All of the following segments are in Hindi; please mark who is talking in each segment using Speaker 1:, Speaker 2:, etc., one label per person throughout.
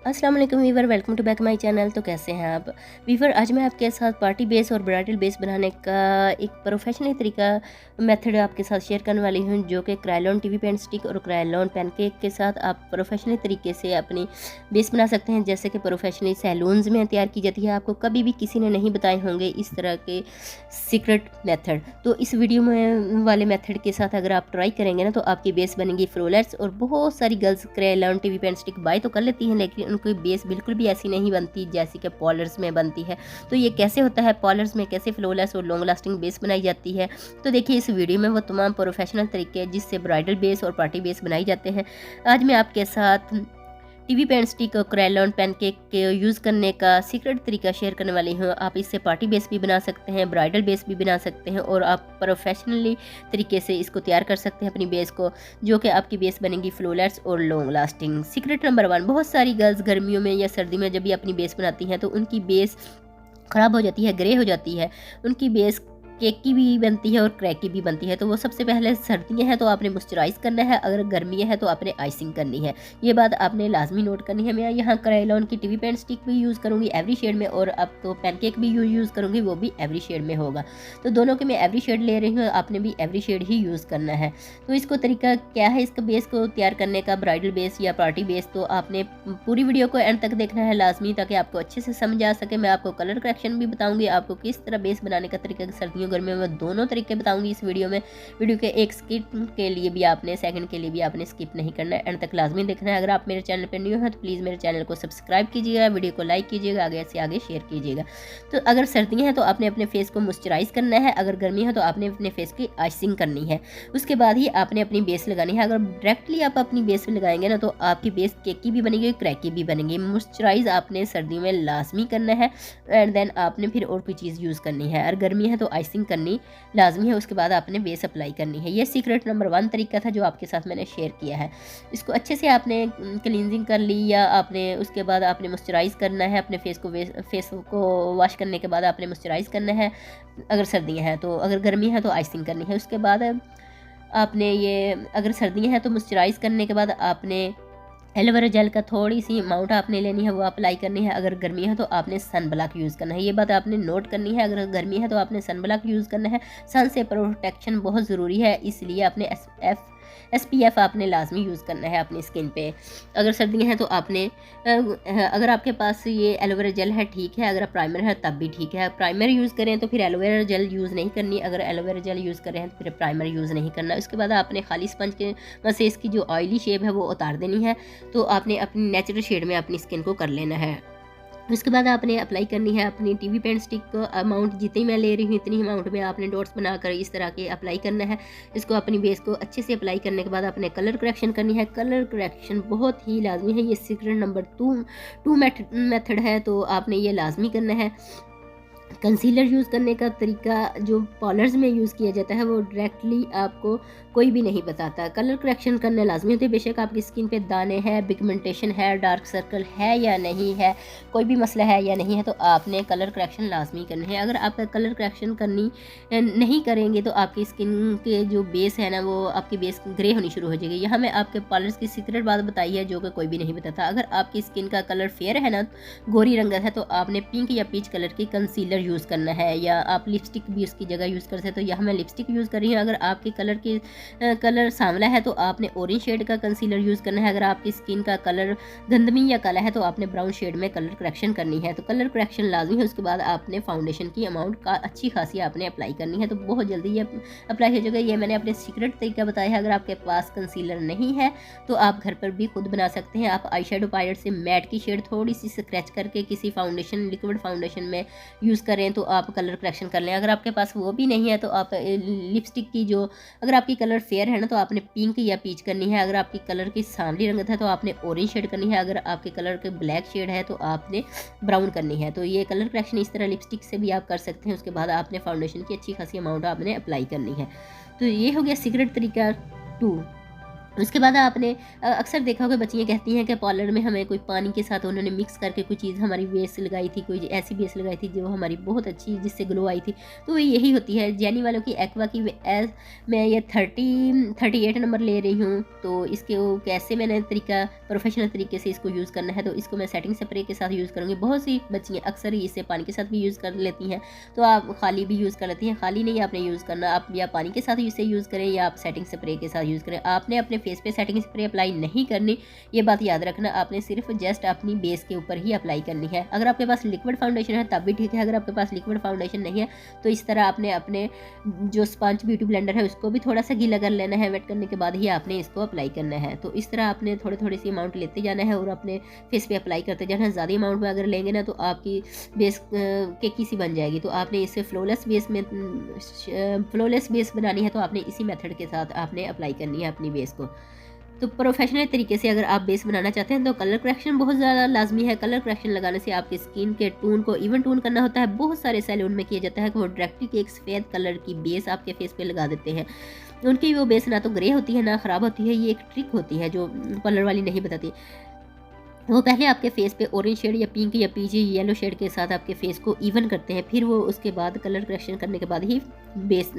Speaker 1: अस्सलाम वालेकुम viewer, welcome to back my channel. तो कैसे हैं आप वीवर? आज मैं आपके साथ पार्टी बेस और ब्राइडल बेस बनाने का एक प्रोफेशनल तरीका मेथड आपके साथ शेयर करने वाली हूं, जो कि क्रायलॉन टीवी पेन स्टिक और क्रायलॉन पैनकेक के साथ आप प्रोफेशनल तरीके से अपनी बेस बना सकते हैं, जैसे कि प्रोफेशनली सैलून्स में तैयार की जाती है। आपको कभी भी किसी ने नहीं बताए होंगे इस तरह के सीक्रेट मेथड। तो इस वीडियो में वाले मेथड के साथ अगर आप ट्राई करेंगे ना, तो आपकी बेस बनेगी फ्लोलेट्स। और बहुत सारी girls Kryolan TV paint stick buy तो कर लेती हैं, लेकिन उनकी बेस बिल्कुल भी ऐसी नहीं बनती जैसी कि पॉलर्स में बनती है। तो ये कैसे होता है, पॉलर्स में कैसे फ्लोलेस और लॉन्ग लास्टिंग बेस बनाई जाती है? तो देखिए इस वीडियो में वो तमाम प्रोफेशनल तरीके जिससे ब्राइडल बेस और पार्टी बेस बनाई जाते हैं। आज मैं आपके साथ टीवी पेन स्टिक और क्रायलॉन पैनकेक के यूज़ करने का सीक्रेट तरीका शेयर करने वाली हूँ। आप इससे पार्टी बेस भी बना सकते हैं, ब्राइडल बेस भी बना सकते हैं, और आप प्रोफेशनली तरीके से इसको तैयार कर सकते हैं अपनी बेस को, जो कि आपकी बेस बनेगी फ्लोलेट्स और लॉन्ग लास्टिंग। सीक्रेट नंबर 1, बहुत सारी गर्ल्स गर्मियों में या सर्दी में जब भी अपनी बेस बनाती हैं तो उनकी बेस ख़राब हो जाती है, ग्रे हो जाती है। उनकी बेस केक की भी बनती है और क्रैक की भी बनती है। तो वो सबसे पहले सर्दियाँ हैं तो आपने मॉइस्चराइज़ करना है, अगर गर्मियाँ हैं तो आपने आइसिंग करनी है। ये बात आपने लाजमी नोट करनी है। मैं यहाँ क्रायलॉन की टीवी पेन स्टिक भी यूज़ करूँगी एवरी शेड में, और अब तो पैनकेक भी यूज़ करूँगी, वो भी एवरी शेड में होगा। तो दोनों के मैं एवरी शेड ले रही हूँ, आपने भी एवरी शेड ही यूज़ करना है। तो इसको तरीका क्या है इसका बेस को तैयार करने का, ब्राइडल बेस या पार्टी बेस? तो आपने पूरी वीडियो को एंड तक देखना है लाजमी, ताकि आपको अच्छे से समझ आ सके। मैं आपको कलर करेक्शन भी बताऊँगी, आपको किस तरह बेस बनाने का तरीका सर्दियों गर्मियों में दोनों तरीके बताऊंगी इस वीडियो में। वीडियो के एक स्किप के लिए भी आपने, सेकंड के लिए भी आपने स्किप नहीं करना है, एंड तक लाजमी देखना है। अगर आप मेरे चैनल पर न्यू हैं तो प्लीज़ मेरे चैनल को सब्सक्राइब कीजिएगा, वीडियो को लाइक कीजिएगा, आगे से आगे शेयर कीजिएगा। तो अगर सर्दियाँ हैं तो आपने अपने फेस को मॉइस्चराइज़ करना है, अगर गर्मी है तो आपने अपने फेस की आइसिंग करनी है। उसके बाद ही आपने अपनी बेस लगानी है। अगर डायरेक्टली आप अपनी बेस लगाएंगे ना, तो आपकी बेस केक की भी बनेगी, क्रैक की भी बनेगी। मॉइस्चराइज़ आपने सर्दियों में लाजमी करना है, एंड देन आपने फिर और कोई चीज़ यूज़ करनी है। अगर गर्मी है तो आइसिंग करनी लाजमी है, उसके बाद आपने बेस अप्लाई करनी है। ये सीक्रेट नंबर 1 तरीका था जो आपके साथ मैंने शेयर किया है। इसको अच्छे से आपने क्लींजिंग कर ली, या आपने उसके बाद आपने मॉइस्चराइज़ करना है अपने फेस को वॉश करने के बाद आपने मॉइस्चराइज़ करना है अगर सर्दियाँ हैं तो। अगर गर्मी है तो आइसिंग करनी है। उसके बाद आपने ये, अगर सर्दियाँ हैं तो मॉइस्चराइज़ करने के बाद आपने एलोवेरा जेल का थोड़ी सी अमाउंट आपने लेनी है, वो अप्लाई करनी है। अगर गर्मी है तो आपने सन ब्लॉक यूज़ करना है। ये बात आपने नोट करनी है, अगर गर्मी है तो आपने सन ब्लॉक यूज़ करना है। सन से प्रोटेक्शन बहुत ज़रूरी है, इसलिए आपने SPF आपने लाजमी यूज़ करना है अपनी स्किन पे। अगर सर्दियाँ हैं तो आपने अगर आपके पास ये एलोवेरा जेल है ठीक है, अगर प्राइमर है तब भी ठीक है। प्राइमर यूज़ करें तो फिर एलोवेरा जेल यूज़ नहीं करनी, अगर एलोवेरा जेल यूज़ कर रहे हैं तो फिर प्राइमर यूज़ नहीं करना। उसके बाद आपने खाली स्पंज के से इसकी जो ऑयली शेप है वो उतार देनी है। तो आपने अपनी नेचुरल शेड में अपनी स्किन को कर लेना है। उसके बाद आपने अप्लाई करनी है अपनी टीवी पेन स्टिक को। अमाउंट जितनी मैं ले रही हूँ इतनी अमाउंट में आपने डॉट्स बनाकर इस तरह के अप्लाई करना है। इसको अपनी बेस को अच्छे से अप्लाई करने के बाद आपने कलर करेक्शन करनी है। कलर करेक्शन बहुत ही लाजमी है, ये सीक्रेट नंबर 2 मेथड है, तो आपने ये लाजमी करना है। कंसीलर यूज़ करने का तरीका जो पार्लर्स में यूज़ किया जाता है वो डायरेक्टली आपको कोई भी नहीं बताता। कलर करेक्शन करने लाजमी होते हैं, बेशक आपकी स्किन पे दाने हैं, पिगमेंटेशन है, डार्क सर्कल है या नहीं है, कोई भी मसला है या नहीं है, तो आपने कलर करेक्शन लाजमी करनी है। अगर आप कलर करेक्शन करनी नहीं करेंगे तो आपकी स्किन के जो बेस है ना, वो आपकी बेस ग्रे होनी शुरू हो जाएगी। यहाँ मैं आपके पार्लर्स की सीक्रेट बात बताई है जो कि कोई भी नहीं बताता। अगर आपकी स्किन का कलर फेयर है ना, गोरी रंगत है, तो आपने पिंक या पीच कलर की कंसीलर यूज़ करना है, या आप लिपस्टिक भी उसकी जगह यूज़ कर सकते हो। तो यहाँ मैं लिपस्टिक यूज़ कर रही हूँ। अगर आपके कलर सांवला है तो आपने ऑरेंज शेड का कंसीलर यूज़ करना है। अगर आपकी स्किन का कलर गंदमी या काला है तो आपने ब्राउन शेड में कलर करेक्शन करनी है। तो कलर करेक्शन लाजमी है। उसके बाद आपने फाउंडेशन की अमाउंट का अच्छी खासी आपने अप्लाई करनी है, तो बहुत जल्दी ये अप्लाई हो जाएगा। ये मैंने अपने सीक्रेट तरीका बताया है। अगर आपके पास कंसीलर नहीं है तो आप घर पर भी खुद बना सकते हैं। आप आई शेडो पैलेट से मैट की शेड थोड़ी सी स्क्रैच करके किसी फाउंडेशन, लिक्विड फाउंडेशन में यूज़ करें तो आप कलर करेक्शन कर लें। अगर आपके पास वो भी नहीं है तो आप लिपस्टिक की जो, अगर आपकी कलर फेयर है ना तो आपने पिंक या पीच करनी है। अगर आपकी कलर की सांवली रंगत है तो आपने ऑरेंज शेड करनी है। अगर आपके कलर के ब्लैक शेड है तो आपने ब्राउन करनी है। तो ये कलर करेक्शन इस तरह लिपस्टिक से भी आप कर सकते हैं। उसके बाद आपने फाउंडेशन की अच्छी खासी अमाउंट आपने अप्लाई करनी है। तो ये हो गया सीक्रेट तरीका 2। उसके बाद आपने अक्सर देखा होगा बच्चियाँ कहती हैं कि पार्लर में हमें कोई पानी के साथ उन्होंने मिक्स करके कोई चीज़ हमारी बेस लगाई थी, कोई ऐसी बेस लगाई थी जो हमारी बहुत अच्छी जिससे ग्लो आई थी। तो वो यही होती है जेनी वालों की एक्वा की मैं ये 38 नंबर ले रही हूँ। तो इसके वो कैसे मैंने तरीका प्रोफेशनल तरीके से इसको यूज़ करना है, तो इसको मैं सेटिंग स्प्रे के साथ यूज़ करूँगी। बहुत सी बच्चियाँ अक्सर इसे पानी के साथ भी यूज़ कर लेती हैं, तो आप खाली भी यूज़ कर लेती हैं। खाली नहीं आपने यूज़ करना, आप या पानी के साथ इसे यूज़ करें या आप सेटिंग स्प्रे के साथ यूज़ करें। आपने अपने फेस पे सेटिंग स्प्रे अप्लाई नहीं करनी, ये बात याद रखना। आपने सिर्फ जस्ट अपनी बेस के ऊपर ही अप्लाई करनी है। अगर आपके पास लिक्विड फाउंडेशन है तब भी ठीक है, अगर आपके पास लिक्विड फाउंडेशन नहीं है तो इस तरह आपने अपने जो स्पंज ब्यूटी ब्लेंडर है उसको भी थोड़ा सा गीला कर लेना है। वेट करने के बाद ही आपने इसको अप्लाई करना है। तो इस तरह आपने थोड़ी सी अमाउंट लेते जाना है और अपने फेस पे अप्लाई करते जाना है। ज़्यादा अमाउंट में अगर लेंगे ना तो आपकी बेस केकी सी बन जाएगी। तो आपने इसे फ्लॉलेस बेस बनानी है, तो आपने इसी मेथड के साथ आपने अप्लाई करनी है अपनी बेस को। तो प्रोफेशनल तरीके से अगर आप बेस बनाना चाहते हैं तो कलर करेक्शन बहुत ज़्यादा लाजमी है। कलर करेक्शन लगाने से आपकी स्किन के टोन को इवन टोन करना होता है। बहुत सारे सैलून में किया जाता है कि वो डायरेक्टली एक सफ़ेद कलर की बेस आपके फेस पे लगा देते हैं। उनकी वो बेस ना तो ग्रे होती है ना ख़राब होती है। ये एक ट्रिक होती है जो पार्लर वाली नहीं बताती। वो पहले आपके फेस पे ऑरेंज शेड या पिंक या पीची येलो शेड के साथ आपके फेस को इवन करते हैं, फिर वो उसके बाद कलर करेक्शन करने के बाद ही बेस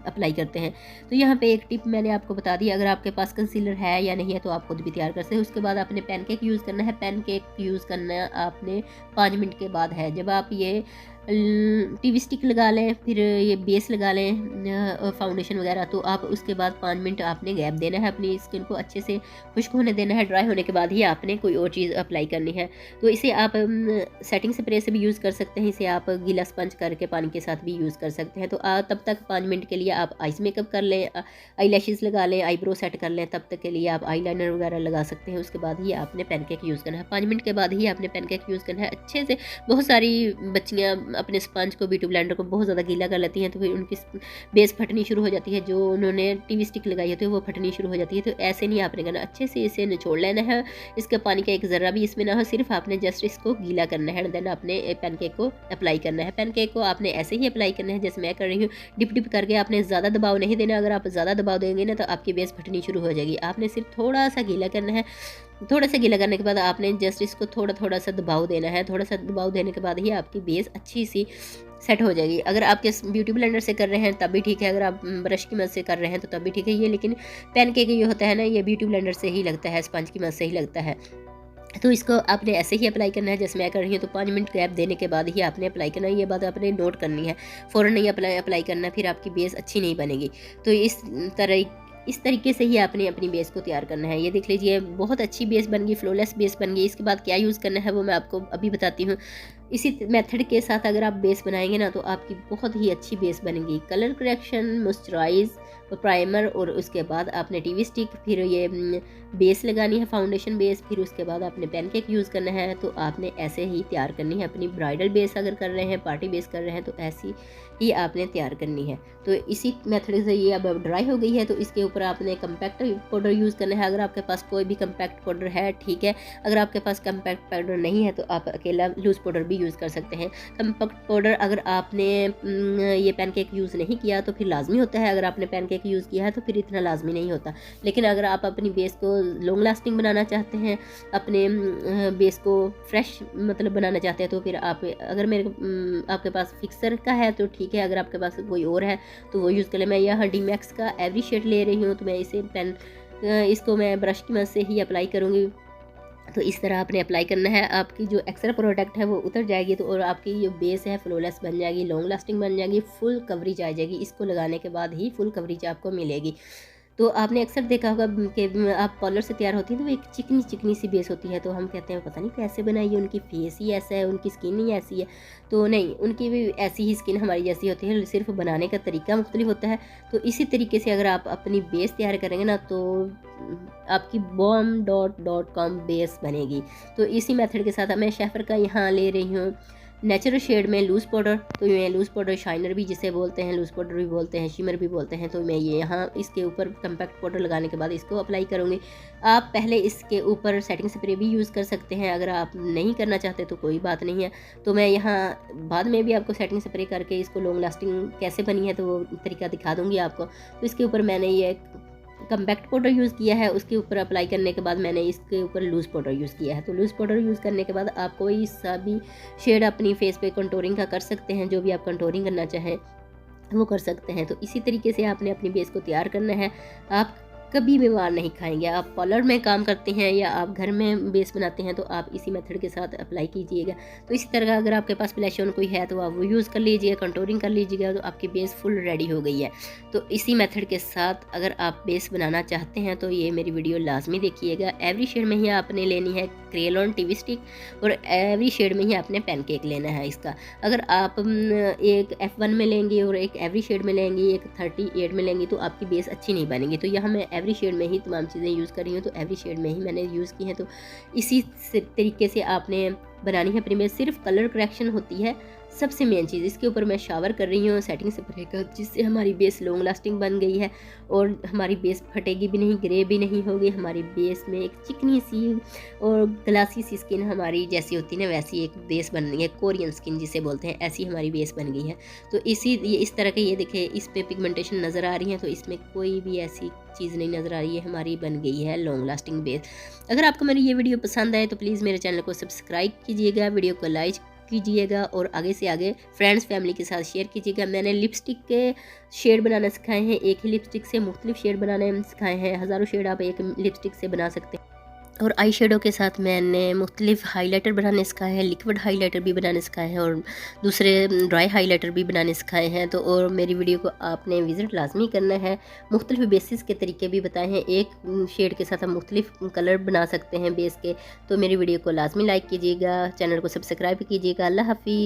Speaker 1: अप्लाई करते हैं। तो यहाँ पे एक टिप मैंने आपको बता दी, अगर आपके पास कंसीलर है या नहीं है तो आप खुद भी तैयार कर सकते हैं। उसके बाद आपने पैनकेक यूज़ करना है। पैनकेक यूज़ करना आपने 5 मिनट के बाद है। जब आप ये टीवी स्टिक लगा लें, फिर ये बेस लगा लें फाउंडेशन वगैरह, तो आप उसके बाद 5 मिनट आपने गैप देना है। अपनी स्किन को अच्छे से खुश्क होने देना है। ड्राई होने के बाद ही आपने कोई और चीज़ अप्लाई करनी है। तो इसे आप सेटिंग स्प्रे से भी यूज़ कर सकते हैं। इसे आप गीला स्पंज करके पानी के साथ भी यूज़ कर सकते हैं। तो तब तक 5 मिनट के लिए आप आइस मेकअप कर लें, आई लैशेज़ लगा लें, आईब्रो सेट कर लें। तब तक के लिए आप आई लाइनर वगैरह लगा सकते हैं। उसके बाद ही आपने पैनकेक यूज़ करना है। 5 मिनट के बाद ही आपने पैनकेक यूज़ करना है अच्छे से। बहुत सारी बच्चियाँ अपने स्पंज को ब्यूटी ब्लेंडर को बहुत ज़्यादा गीला कर लेती हैं, तो फिर उनकी बेस फटनी शुरू हो जाती है। जो उन्होंने टीवी स्टिक लगाई होती है वो फटनी शुरू हो जाती है। तो ऐसे नहीं आपने करना, अच्छे से इसे निचोड़ लेना है। इसका पानी का एक ज़र्रा भी इसमें ना हो, सिर्फ आपने जस्ट इसको गीला करना है। देन आपने पैनकेक को अप्लाई करना है। पैनकेक को आपने ऐसे ही अप्लाई करना है जैसे मैं कर रही हूँ, डिप डिप करके। आपने ज़्यादा दबाव नहीं देना। अगर आप ज़्यादा दबाव देंगे ना तो आपकी बेस फटनी शुरू हो जाएगी। आपने सिर्फ थोड़ा सा गीला करना है। थोड़ा सा गीला करने के बाद आपने जस्ट इसको थोड़ा सा दबाव देना है। थोड़ा सा दबाव देने के बाद ही आपकी बेस अच्छी सी सेट हो जाएगी। अगर आपके ब्यूटी ब्लेंडर से कर रहे हैं तब भी ठीक है, अगर आप ब्रश की मदद से कर रहे हैं तो तब भी ठीक है ये। लेकिन पैनकेक ये होता है ना, ये ब्यूटी ब्लेंडर से ही लगता है, स्पंज की मदद से ही लगता है। तो इसको आपने ऐसे ही अप्लाई करना है जैसे मैं कर रही हूँ। तो 5 मिनट गैप देने के बाद ही आपने अप्लाई करना है। ये बात आपने नोट करनी है, फ़ौरन नहीं अप्लाई करना, फिर आपकी बेस अच्छी नहीं बनेगी। तो इस तरीके से ही आपने अपनी बेस को तैयार करना है। ये देख लीजिए बहुत अच्छी बेस बन गई, फ्लॉलेस बेस बन गई। इसके बाद क्या यूज़ करना है वो मैं आपको अभी बताती हूँ। इसी मेथड के साथ अगर आप बेस बनाएंगे ना तो आपकी बहुत ही अच्छी बेस बनेगी। कलर करेक्शन, मॉइस्चराइज और प्राइमर, और उसके बाद आपने टीवी स्टिक, फिर ये बेस लगानी है, फाउंडेशन बेस, फिर उसके बाद आपने पैनकेक यूज़ करना है। तो आपने ऐसे ही तैयार करनी है अपनी ब्राइडल बेस। अगर कर रहे हैं, पार्टी बेस कर रहे हैं, तो ऐसी ही आपने तैयार करनी है। तो इसी मेथड से ये अब ड्राई हो गई है तो इसके ऊपर आपने कम्पैक्ट पाउडर यूज़ करना है। अगर आपके पास कोई भी कम्पैक्ट पाउडर है ठीक है, अगर आपके पास कम्पैक्ट पाउडर नहीं है तो आप अकेला लूज़ पाउडर भी यूज़ कर सकते हैं। कम्पैक्ट पाउडर अगर आपने ये पैनकेक यूज़ नहीं किया तो फिर लाजमी होता है, अगर आपने पैनकेक यूज़ किया है तो फिर इतना लाजमी नहीं होता। लेकिन अगर आप अपनी बेस को लॉन्ग लास्टिंग बनाना चाहते हैं, अपने बेस को फ्रेश मतलब बनाना चाहते हैं, तो फिर आप अगर आपके पास फिक्सर का है तो ठीक है, अगर आपके पास कोई और है तो वो यूज़ कर लें। मैं यहाँ डी मैक्स का एवरी शेड ले रही हूँ, तो मैं इसको मैं ब्रश की मदद से ही अप्लाई करूँगी। तो इस तरह आपने अप्लाई करना है। आपकी जो एक्स्ट्रा प्रोडक्ट है वो उतर जाएगी, तो और आपकी जो बेस है फ्लॉलेस बन जाएगी, लॉन्ग लास्टिंग बन जाएगी, फुल कवरेज आ जाएगी। इसको लगाने के बाद ही फुल कवरेज आपको मिलेगी। तो आपने अक्सर देखा होगा कि आप पार्लर से तैयार होती हैं तो वो एक चिकनी चिकनी सी बेस होती है, तो हम कहते हैं पता नहीं कैसे बनाई है, उनकी फेस ही ऐसा है, उनकी स्किन ही ऐसी है। तो नहीं, उनकी भी ऐसी ही स्किन हमारी जैसी होती है, सिर्फ बनाने का तरीका मुख्तलिफ होता है। तो इसी तरीके से अगर आप अपनी बेस तैयार करेंगे ना तो आपकी bomb.com बेस बनेगी। तो इसी मेथड के साथ मैं शेफर का यहाँ ले रही हूँ नेचुरल शेड में लूज़ पाउडर। तो ये लूज़ पाउडर शाइनर भी जिसे बोलते हैं, लूज़ पाउडर भी बोलते हैं, शिमर भी बोलते हैं। तो मैं ये यहाँ इसके ऊपर कम्पैक्ट पाउडर लगाने के बाद इसको अप्लाई करूँगी। आप पहले इसके ऊपर सेटिंग स्प्रे भी यूज़ कर सकते हैं, अगर आप नहीं करना चाहते तो कोई बात नहीं है। तो मैं यहाँ बाद में भी आपको सेटिंग स्प्रे करके इसको लॉन्ग लास्टिंग कैसे बनी है तो वो तरीका दिखा दूँगी आपको। तो इसके ऊपर मैंने ये कम्पैक्ट पाउडर यूज़ किया है, उसके ऊपर अप्लाई करने के बाद मैंने इसके ऊपर लूज़ पाउडर यूज़ किया है। तो लूज़ पाउडर यूज़ करने के बाद आप कोई सा भी शेड अपनी फेस पे कंटूरिंग का कर सकते हैं, जो भी आप कंटूरिंग करना चाहें वो कर सकते हैं। तो इसी तरीके से आपने अपनी बेस को तैयार करना है। आप कभी भी मार नहीं खाएंगे। आप पार्लर में काम करते हैं या आप घर में बेस बनाते हैं तो आप इसी मेथड के साथ अप्लाई कीजिएगा। तो इसी तरह अगर आपके पास ब्लश ऑन कोई है तो आप वो यूज़ कर लीजिए, कंटूरिंग कर लीजिएगा, तो आपकी बेस फुल रेडी हो गई है। तो इसी मेथड के साथ अगर आप बेस बनाना चाहते हैं तो ये मेरी वीडियो लाजमी देखिएगा। एवरी शेड में ही आपने लेनी है क्रेयॉन टीवी स्टिक और एवरी शेड में ही आपने पैनकेक लेना है इसका। अगर आप एक F1 में लेंगे और एक एवरी शेड में लेंगे, एक 38 में लेंगे, तो आपकी बेस अच्छी नहीं बनेगी। तो यहाँ मैं एवरी शेड में ही तमाम चीज़ें यूज़ कर रही हूँ, तो एवरी शेड में ही मैंने यूज़ की हैं। तो इसी तरीके से आपने बनानी है अपनी बेस। सिर्फ कलर करेक्शन होती है सबसे मेन चीज़। इसके ऊपर मैं शावर कर रही हूँ सेटिंग स्प्रे का, जिससे हमारी बेस लॉन्ग लास्टिंग बन गई है और हमारी बेस फटेगी भी नहीं, ग्रे भी नहीं होगी। हमारी बेस में एक चिकनी सी और ग्लासी सी स्किन हमारी जैसी होती है ना, वैसी एक बेस बन गई है। कोरियन स्किन जिसे बोलते हैं, ऐसी हमारी बेस बन गई है। तो इस तरह के ये देखिए, इस पे पिगमेंटेशन नज़र आ रही है, तो इसमें कोई भी ऐसी चीज़ नहीं नज़र आ रही है। हमारी बन गई है लॉन्ग लास्टिंग बेस। अगर आपको मेरी ये वीडियो पसंद आए तो प्लीज़ मेरे चैनल को सब्सक्राइब कीजिएगा, वीडियो को लाइक कीजिएगा और आगे से आगे फ्रेंड्स फैमिली के साथ शेयर कीजिएगा। मैंने लिपस्टिक के शेड बनाना सिखाए हैं, एक ही लिपस्टिक से मुख्तलिफ शेड बनाने सिखाए हैं। हज़ारों शेड आप एक लिपस्टिक से बना सकते हैं। और आई शेडो के साथ मैंने मुख्तलिफ हाइलाइटर बनाने सिखाए हैं, लिक्विड हाइलाइटर भी बनाने सिखाए हैं और दूसरे ड्राई हाइलाइटर भी बनाने सिखाए हैं। तो और मेरी वीडियो को आपने विज़िट लाजमी करना है। मुख्तलिफ बेसिस के तरीके भी बताए हैं, एक शेड के साथ हम मुख्तलिफ कलर बना सकते हैं बेस के। तो मेरी वीडियो को लाजमी लाइक कीजिएगा, चैनल को सब्सक्राइब कीजिएगा। अल्लाह हाफिज़।